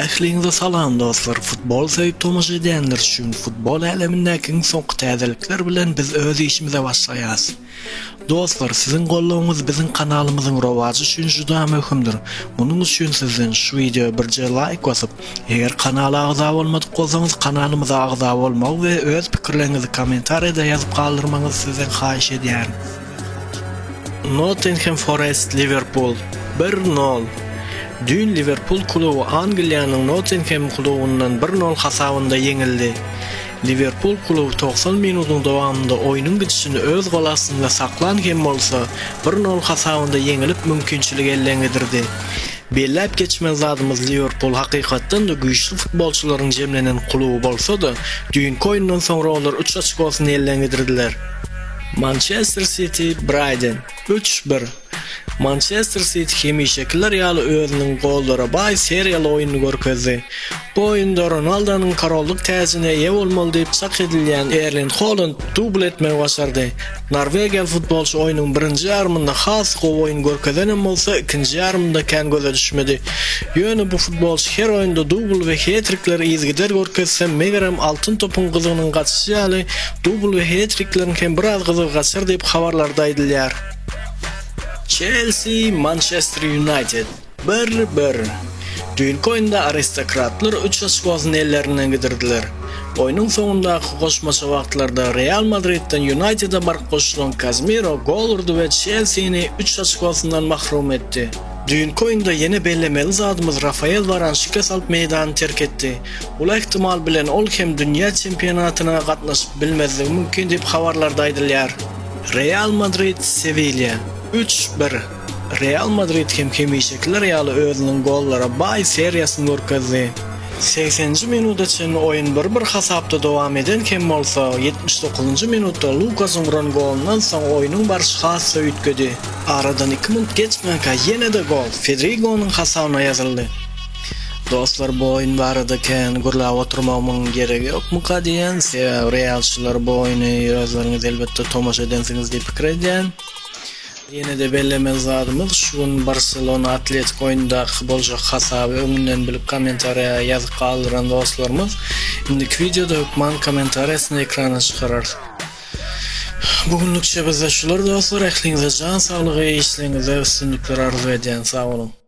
Ähliňize salam dostlar. Futbol sevip tomoşa edenler üçin futbol alemindäki soňky täzelikler bilen biz öz işimize başlaýas. Dostlar, sizin gollaryňyz biziň kanalymyzyň rowaji üçin juda möhümdir. Munuň üçin sizden şu videoya birje like basyp, eger kanala agza bolmadyk bolsaňyz kanalymyza agza bolmagy we öz pikirlerinizi kommentariýada ýazyp galdyrmaňyzy sizden haýyş edýärim. Nottingham Forest Liverpool 1-0. Dün Liverpool klubu Angliýanyň Nottingham klubundan 1-0 hasabynda ýeňildi. Liverpool klubu 90 minutyň dowamında oýnyň gidişini öz golasynda saklanýan bolsa, 1-0 hasabynda ýeňilip mümkinçilik elleňdirdi. Bellep geçmez zadymyz Liverpool hakykatdan da güýçli futbolçylaryň jemlenen klubu bolsa-da, düýün oýundan soňra olar 3 açyk elleňdirdiler. Manchester City Brighton 3-1. Manchester City hemişekler ýaly özüniň gollara baý seriýal oýuny görkezdi. Bu oýunda Ronaldo'nun karollyk täzine ýe bolmaly diýip çak edilýän Erling Haaland dubl etmek başardy. Norwegiýa futbolçy oýunyň birinji ýarmynda has gowy oýun görkezenen bolsa, ikinji ýarmynda kän göze düşmedi. Ýöne bu futbolçy her oýunda dubl we hat-trickler izgider görkezse, megerem altyn topun gyzygynyň gaçyşy ýaly dubl we hat-tricklerin hem biraz gyzyk gaçar diýip habarlarda aýdylýar. Chelsea Manchester United 1-1. Düýün oýunda aristokratlar 3 açyk ellerinden gidirdiler. Oýnyň soňundaky goşmaça wagtlarda Real Madridden United'a bark goşulan Casemiro gol urdy we Chelsea'ni 3 açyk mahrum etdi. Düýün oýunda ýene bellemeli zadymyz Rafael Varane şike salyp meýdany terk etdi. Ula ihtimal bilen ol hem dünýä çempionatyna gatnaşyp bilmezligi mümkin diýip habarlarda aýdylýar. Real Madrid Sevilla 3-1. Real Madrid hemişekler ýaly özüniň gollara baý seriýasyny görkezdi. 80-nji minutdaçyn oýun 1-1 hasapda dowam eden hem bolsa, 79-njy minutda Lucas Moura'nın golundan soň oýunyň barşy hassa üýtgedi. Aradan 2 minut geçmänkä ýene-de gol Fedrigo'nun hasabyna ýazyldy. Dostlar, bu oýun barada kän gurlap oturmagymyň geregi ýokmy diýen realçylar bu oýuny ýöňüňiz elbetde tomoşa edensiňiz diýip pikir edýän. Yine de bellemez zadymyz şuň Barcelona Atletik oýundaky boljak hasaby öňünden bilip kommentariýa ýazyp galdyran dostlarymyz indiki videoda hökman kommentariýasyny ekrana çykarar. Bugünlükçe bizde şular dostlar, ähliňize jan saglygy, işleriňize üstünlikler arzu edýän, sag bolun.